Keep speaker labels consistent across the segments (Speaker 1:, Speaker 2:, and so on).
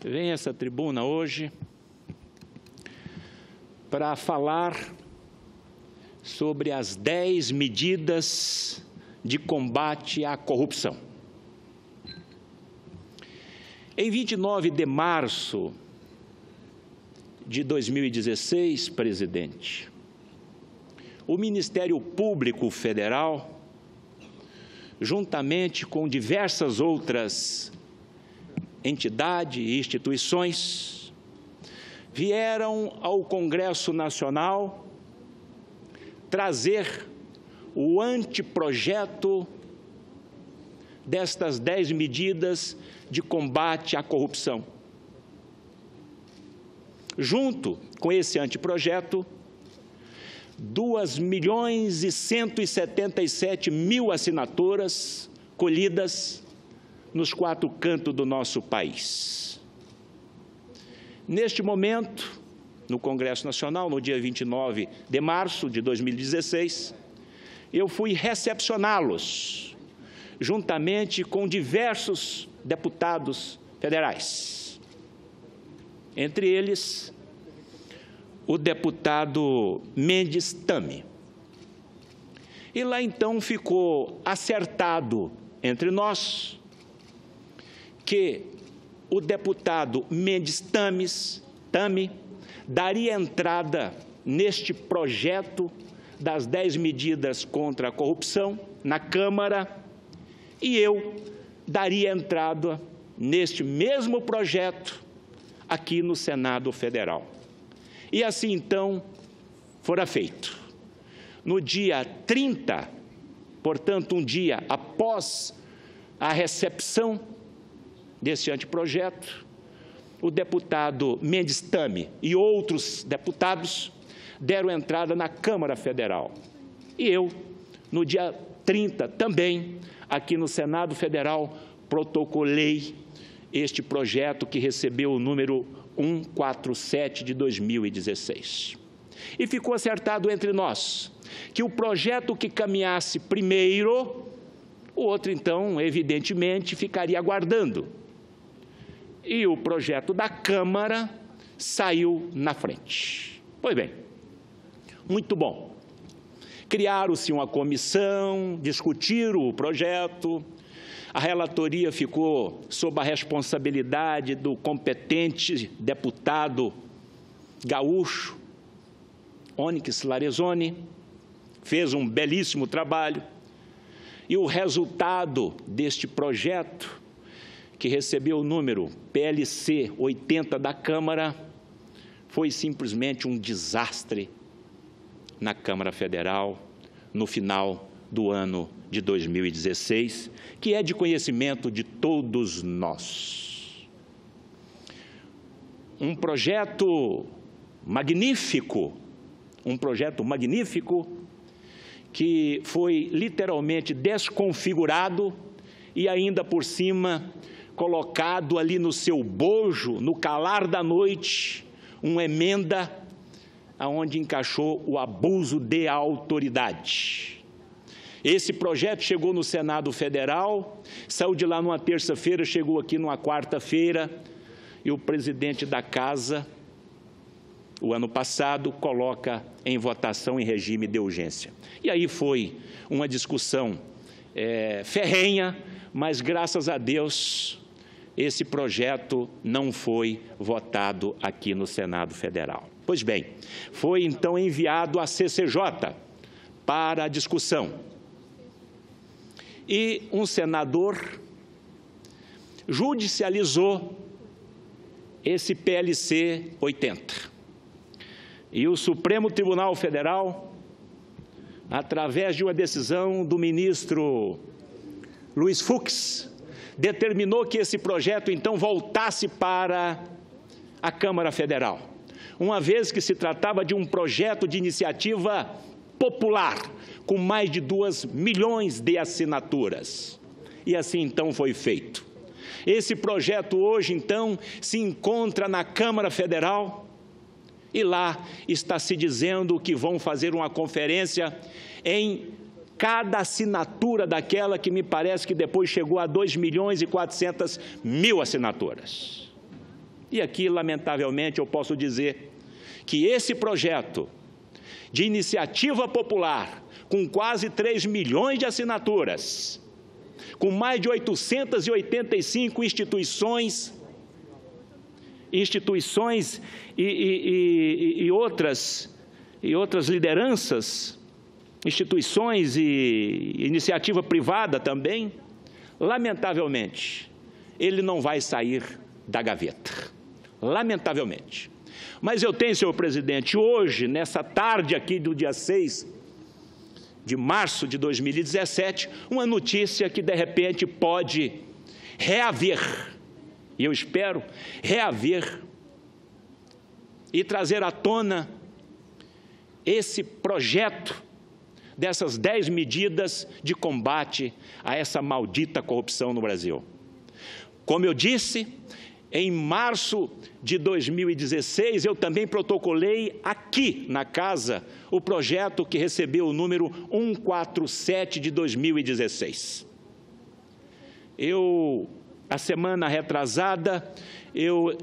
Speaker 1: venho a essa tribuna hoje para falar sobre as 10 medidas de combate à corrupção. Em 29 de março de 2016, presidente, o Ministério Público Federal, juntamente com diversas outras entidades e instituições, vieram ao Congresso Nacional trazer o anteprojeto destas 10 medidas de combate à corrupção. Junto com esse anteprojeto, 2.177.000 assinaturas colhidas nos 4 cantos do nosso país. Neste momento, no Congresso Nacional, no dia 29 de março de 2016, eu fui recepcioná-los, juntamente com diversos deputados federais. Entre eles, o deputado Mendes Tame. E lá então ficou acertado entre nós que o deputado Mendes Tame daria entrada neste projeto das 10 medidas contra a corrupção na Câmara e eu daria entrada neste mesmo projeto aqui no Senado Federal. E assim, então, fora feito. No dia 30, portanto, um dia após a recepção desse anteprojeto, o deputado Mendes Tame e outros deputados deram entrada na Câmara Federal. E eu, no dia 30, também, aqui no Senado Federal, protocolei este projeto que recebeu o número 147 de 2016. E ficou acertado entre nós que o projeto que caminhasse primeiro, o outro, então, evidentemente, ficaria aguardando. E o projeto da Câmara saiu na frente. Pois bem, muito bom. Criaram-se uma comissão, discutiram o projeto, a relatoria ficou sob a responsabilidade do competente deputado gaúcho, Onyx Lorenzoni, fez um belíssimo trabalho, e o resultado deste projeto, que recebeu o número PLC 80 da Câmara, foi simplesmente um desastre na Câmara Federal no final do ano de 2016, que é de conhecimento de todos nós. Um projeto magnífico que foi literalmente desconfigurado e ainda por cima colocado ali no seu bojo, no calar da noite, uma emenda aonde encaixou o abuso de autoridade. Esse projeto chegou no Senado Federal, saiu de lá numa terça-feira, chegou aqui numa quarta-feira, e o presidente da Casa, o ano passado, coloca em votação em regime de urgência. E aí foi uma discussão ferrenha, mas graças a Deus esse projeto não foi votado aqui no Senado Federal. Pois bem, foi então enviado à CCJ para a discussão. E um senador judicializou esse PLC 80. E o Supremo Tribunal Federal, através de uma decisão do ministro Luiz Fux, determinou que esse projeto, então, voltasse para a Câmara Federal, uma vez que se tratava de um projeto de iniciativa popular, com mais de 2 milhões de assinaturas. E assim, então, foi feito. Esse projeto hoje, então, se encontra na Câmara Federal e lá está se dizendo que vão fazer uma conferência em cada assinatura daquela que me parece que depois chegou a 2.400.000 assinaturas. E aqui, lamentavelmente, eu posso dizer que esse projeto de iniciativa popular, com quase 3 milhões de assinaturas, com mais de 885 instituições e outras lideranças, instituições e iniciativa privada também, lamentavelmente, ele não vai sair da gaveta, lamentavelmente. Mas eu tenho, senhor presidente, hoje, nessa tarde aqui do dia 6 de março de 2017, uma notícia que, de repente, pode reaver, e eu espero reaver, e trazer à tona esse projeto dessas 10 medidas de combate a essa maldita corrupção no Brasil. Como eu disse, em março de 2016, eu também protocolei aqui na casa o projeto que recebeu o número 147 de 2016. A semana retrasada, eu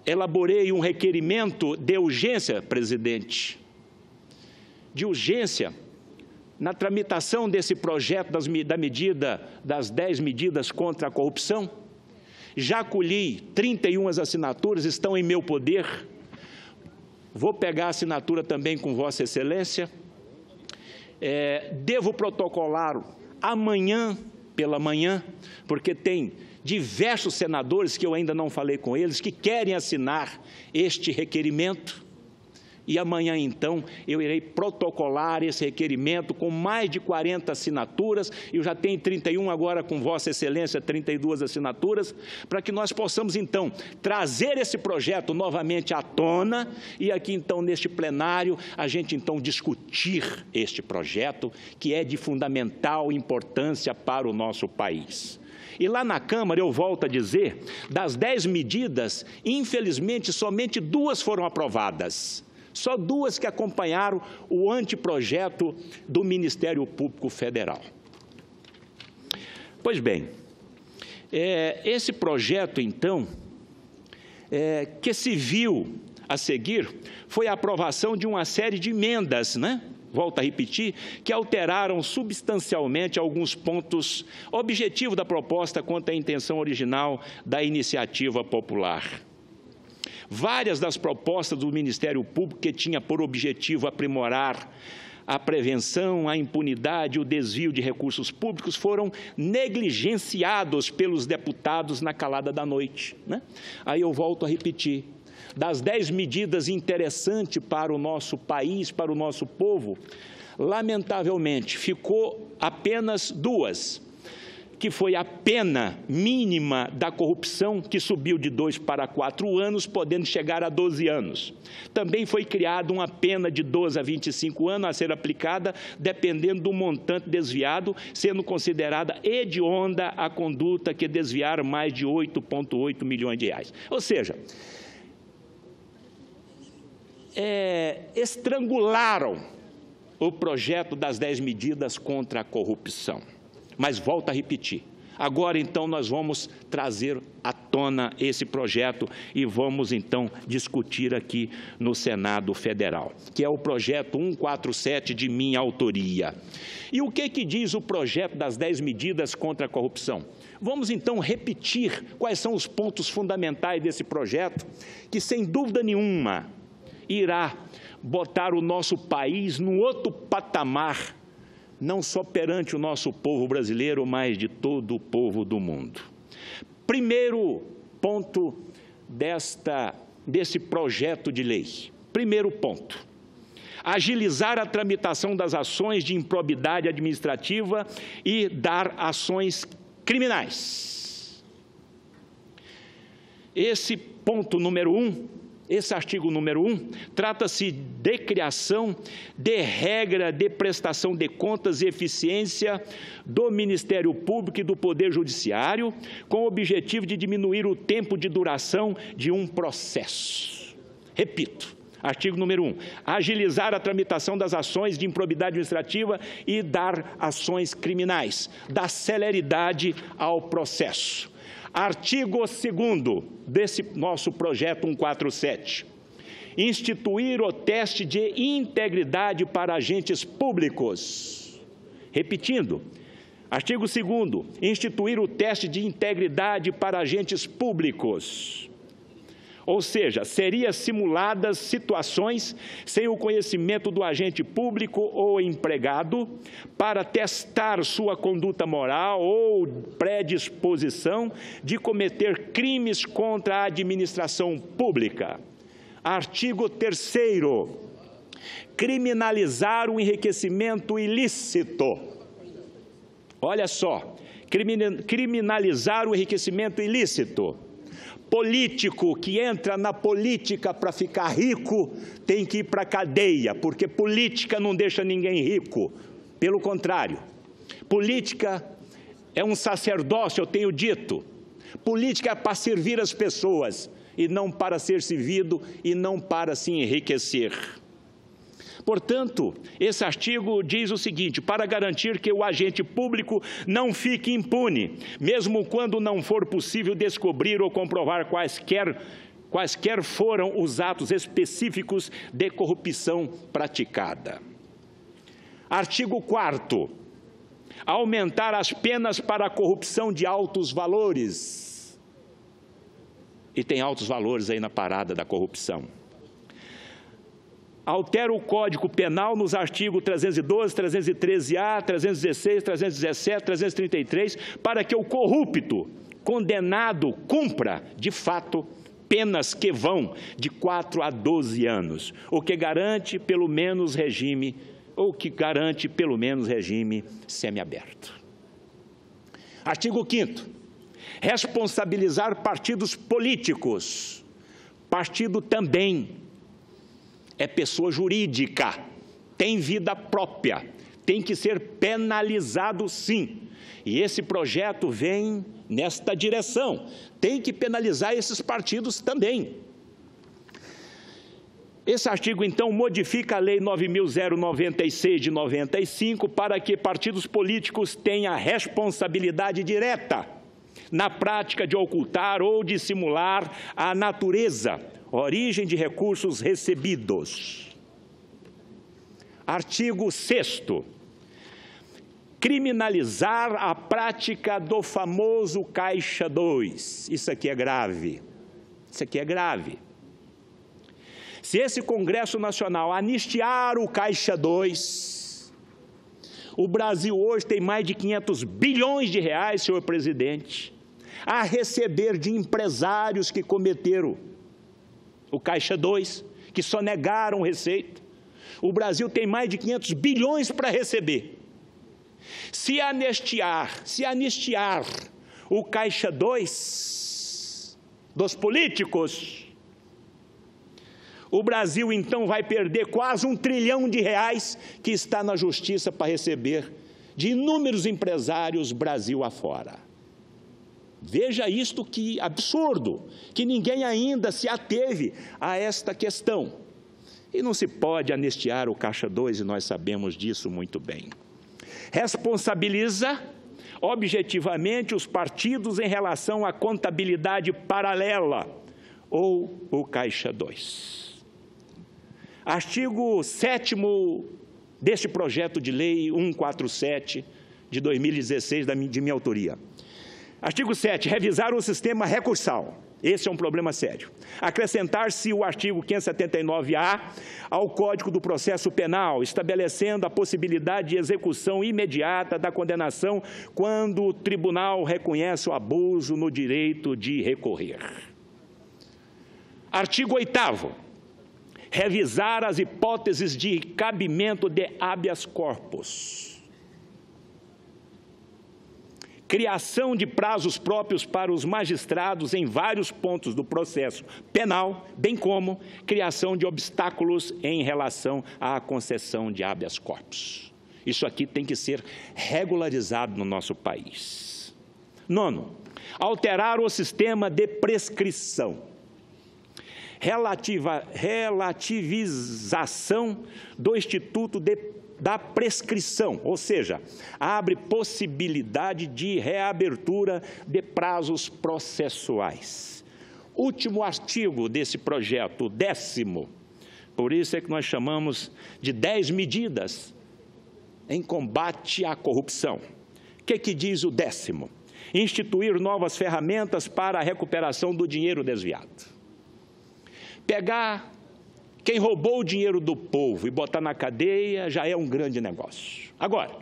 Speaker 1: elaborei um requerimento de urgência, presidente, de urgência, na tramitação desse projeto das 10 medidas contra a corrupção. Já colhi 31 assinaturas, estão em meu poder. Vou pegar a assinatura também com Vossa Excelência. Devo protocolar amanhã pela manhã, porque tem diversos senadores que eu ainda não falei com eles, que querem assinar este requerimento. E amanhã, então, eu irei protocolar esse requerimento com mais de 40 assinaturas, eu já tenho 31 agora com Vossa Excelência, 32 assinaturas, para que nós possamos, então, trazer esse projeto novamente à tona e aqui, então, neste plenário, a gente, então, discutir este projeto, que é de fundamental importância para o nosso país. E lá na Câmara, eu volto a dizer, das 10 medidas, infelizmente, somente 2 foram aprovadas. Só 2 que acompanharam o anteprojeto do Ministério Público Federal. Pois bem, esse projeto, então, que se viu a seguir, foi a aprovação de uma série de emendas, né? Volto a repetir, que alteraram substancialmente alguns pontos objetivos da proposta quanto à intenção original da iniciativa popular. Várias das propostas do Ministério Público, que tinha por objetivo aprimorar a prevenção, a impunidade e o desvio de recursos públicos, foram negligenciados pelos deputados na calada da noite, né? Aí eu volto a repetir, das 10 medidas interessantes para o nosso país, para o nosso povo, lamentavelmente ficou apenas 2, que foi a pena mínima da corrupção, que subiu de 2 para 4 anos, podendo chegar a 12 anos. Também foi criada uma pena de 12 a 25 anos a ser aplicada, dependendo do montante desviado, sendo considerada hedionda a conduta que desviar mais de 8,8 milhões de reais. Ou seja, estrangularam o projeto das 10 medidas contra a corrupção. Mas volto a repetir, agora então nós vamos trazer à tona esse projeto e vamos então discutir aqui no Senado Federal, que é o projeto 147 de minha autoria. E o que diz o projeto das 10 medidas contra a corrupção? Vamos então repetir quais são os pontos fundamentais desse projeto, que sem dúvida nenhuma irá botar o nosso país num outro patamar, não só perante o nosso povo brasileiro, mas de todo o povo do mundo. Primeiro ponto desse projeto de lei. Primeiro ponto, agilizar a tramitação das ações de improbidade administrativa e dar ações criminais. Esse ponto número 1, esse artigo número 1, trata-se de criação de regra de prestação de contas e eficiência do Ministério Público e do Poder Judiciário, com o objetivo de diminuir o tempo de duração de um processo. Repito, artigo número 1, agilizar a tramitação das ações de improbidade administrativa e dar ações criminais, dar celeridade ao processo. Artigo 2º desse nosso projeto 147. Instituir o teste de integridade para agentes públicos. Repetindo, artigo 2º, instituir o teste de integridade para agentes públicos. Ou seja, seriam simuladas situações sem o conhecimento do agente público ou empregado para testar sua conduta moral ou predisposição de cometer crimes contra a administração pública. Artigo 3º, criminalizar o enriquecimento ilícito. Olha só, criminalizar o enriquecimento ilícito. Político que entra na política para ficar rico tem que ir para a cadeia, porque política não deixa ninguém rico. Pelo contrário, política é um sacerdócio, eu tenho dito. Política é para servir as pessoas e não para ser servido e não para se enriquecer. Portanto, esse artigo diz o seguinte: para garantir que o agente público não fique impune, mesmo quando não for possível descobrir ou comprovar quaisquer foram os atos específicos de corrupção praticada. Artigo 4º, aumentar as penas para a corrupção de altos valores. E tem altos valores aí na parada da corrupção. Altera o Código Penal nos artigos 312, 313-A, 316, 317, 333, para que o corrupto condenado cumpra, de fato, penas que vão de 4 a 12 anos, o que garante pelo menos regime semiaberto. Artigo 5º, responsabilizar partidos políticos. Partido também é pessoa jurídica, tem vida própria, tem que ser penalizado sim. E esse projeto vem nesta direção, tem que penalizar esses partidos também. Esse artigo, então, modifica a Lei 9.096 de 95 para que partidos políticos tenham responsabilidade direta na prática de ocultar ou dissimular a natureza, origem de recursos recebidos. Artigo 6º. Criminalizar a prática do famoso Caixa 2. Isso aqui é grave. Isso aqui é grave. Se esse Congresso Nacional anistiar o Caixa 2, o Brasil hoje tem mais de 500 bilhões de reais, senhor presidente, a receber de empresários que cometeram o Caixa 2, que só negaram receita. O Brasil tem mais de 500 bilhões para receber. Se anistiar o Caixa 2 dos políticos, o Brasil então vai perder quase R$1 trilhão que está na justiça para receber de inúmeros empresários Brasil afora. Veja isto, que absurdo, que ninguém ainda se ateve a esta questão. E não se pode anistiar o Caixa 2, e nós sabemos disso muito bem. Responsabiliza objetivamente os partidos em relação à contabilidade paralela, ou o Caixa 2. Artigo 7º deste projeto de lei 147 de 2016, de minha autoria. Artigo 7, revisar o sistema recursal. Esse é um problema sério. Acrescentar-se o artigo 579-A ao Código do Processo Penal, estabelecendo a possibilidade de execução imediata da condenação quando o tribunal reconhece o abuso no direito de recorrer. Artigo 8º, revisar as hipóteses de cabimento de habeas corpus. Criação de prazos próprios para os magistrados em vários pontos do processo penal, bem como criação de obstáculos em relação à concessão de habeas corpus. Isso aqui tem que ser regularizado no nosso país. 9º, alterar o sistema de prescrição. Relativização do instituto da prescrição, ou seja, abre possibilidade de reabertura de prazos processuais. Último artigo desse projeto, o 10º, por isso é que nós chamamos de 10 medidas em combate à corrupção. O que diz o 10º? Instituir novas ferramentas para a recuperação do dinheiro desviado. Pegar quem roubou o dinheiro do povo e botar na cadeia já é um grande negócio. Agora,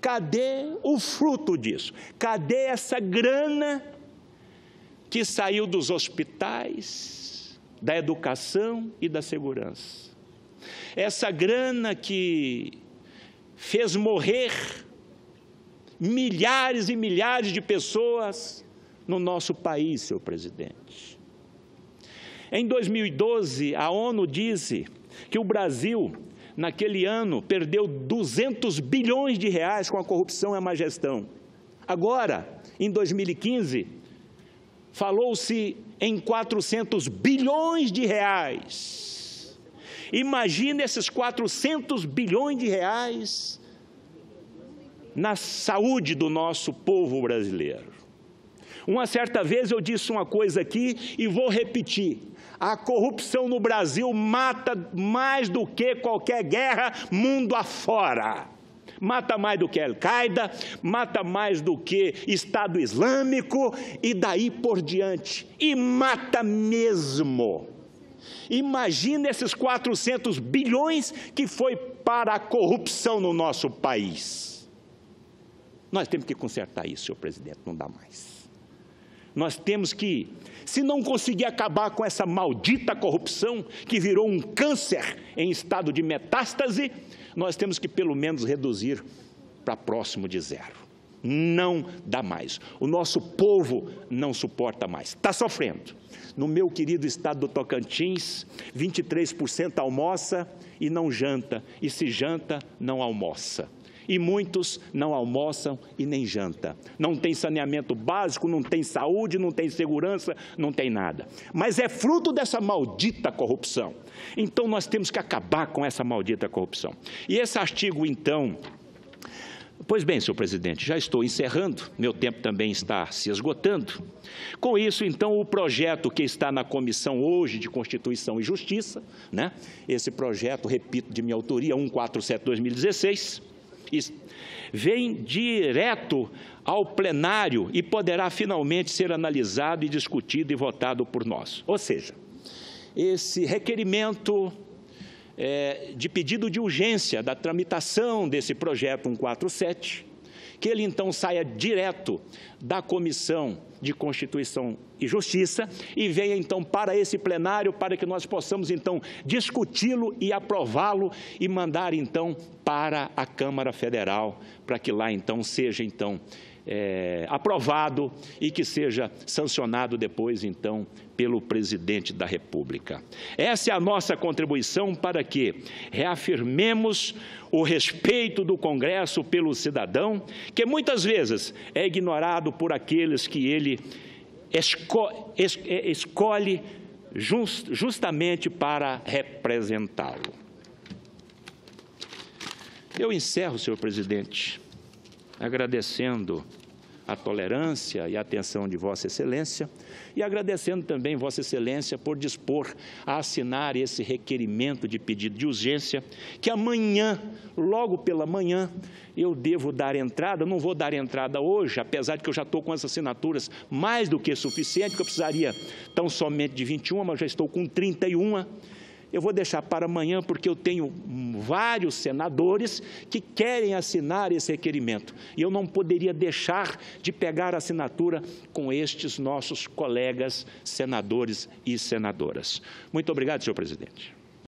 Speaker 1: cadê o fruto disso? Cadê essa grana que saiu dos hospitais, da educação e da segurança? Essa grana que fez morrer milhares e milhares de pessoas no nosso país, senhor presidente. Em 2012, a ONU disse que o Brasil, naquele ano, perdeu 200 bilhões de reais com a corrupção e a má gestão. Agora, em 2015, falou-se em 400 bilhões de reais. Imagine esses 400 bilhões de reais na saúde do nosso povo brasileiro. Uma certa vez eu disse uma coisa aqui e vou repetir. A corrupção no Brasil mata mais do que qualquer guerra mundo afora. Mata mais do que a Al-Qaeda, mata mais do que Estado Islâmico e daí por diante. E mata mesmo. Imagina esses 400 bilhões que foi para a corrupção no nosso país. Nós temos que consertar isso, senhor presidente, não dá mais. Nós temos que, se não conseguir acabar com essa maldita corrupção, que virou um câncer em estado de metástase, nós temos que pelo menos reduzir para próximo de zero. Não dá mais. O nosso povo não suporta mais. Está sofrendo. No meu querido estado do Tocantins, 23% almoça e não janta. E se janta, não almoça. E muitos não almoçam e nem jantam. Não tem saneamento básico, não tem saúde, não tem segurança, não tem nada. Mas é fruto dessa maldita corrupção. Então, nós temos que acabar com essa maldita corrupção. E esse artigo, então... Pois bem, senhor presidente, já estou encerrando, meu tempo também está se esgotando. Com isso, então, o projeto que está na comissão hoje de Constituição e Justiça, né? Esse projeto, repito, de minha autoria, 147/2016, vem direto ao plenário e poderá finalmente ser analisado e discutido e votado por nós. Ou seja, esse requerimento de pedido de urgência da tramitação desse projeto 147, que ele então saia direto da Comissão de Constituição e Justiça e venha então para esse plenário para que nós possamos então discuti-lo e aprová-lo e mandar então para a Câmara Federal para que lá então seja então aprovado e que seja sancionado depois então pelo presidente da República. Essa é a nossa contribuição para que reafirmemos o respeito do Congresso pelo cidadão, que muitas vezes é ignorado por aqueles que ele escolhe justamente para representá-lo. Eu encerro, senhor presidente, agradecendo a tolerância e a atenção de Vossa Excelência e agradecendo também Vossa Excelência por dispor a assinar esse requerimento de pedido de urgência, que amanhã, logo pela manhã, eu devo dar entrada. Não vou dar entrada hoje, apesar de que eu já estou com as assinaturas mais do que suficiente, que eu precisaria tão somente de 21, mas já estou com 31. Eu vou deixar para amanhã porque eu tenho vários senadores que querem assinar esse requerimento. E eu não poderia deixar de pegar a assinatura com estes nossos colegas senadores e senadoras. Muito obrigado, senhor presidente.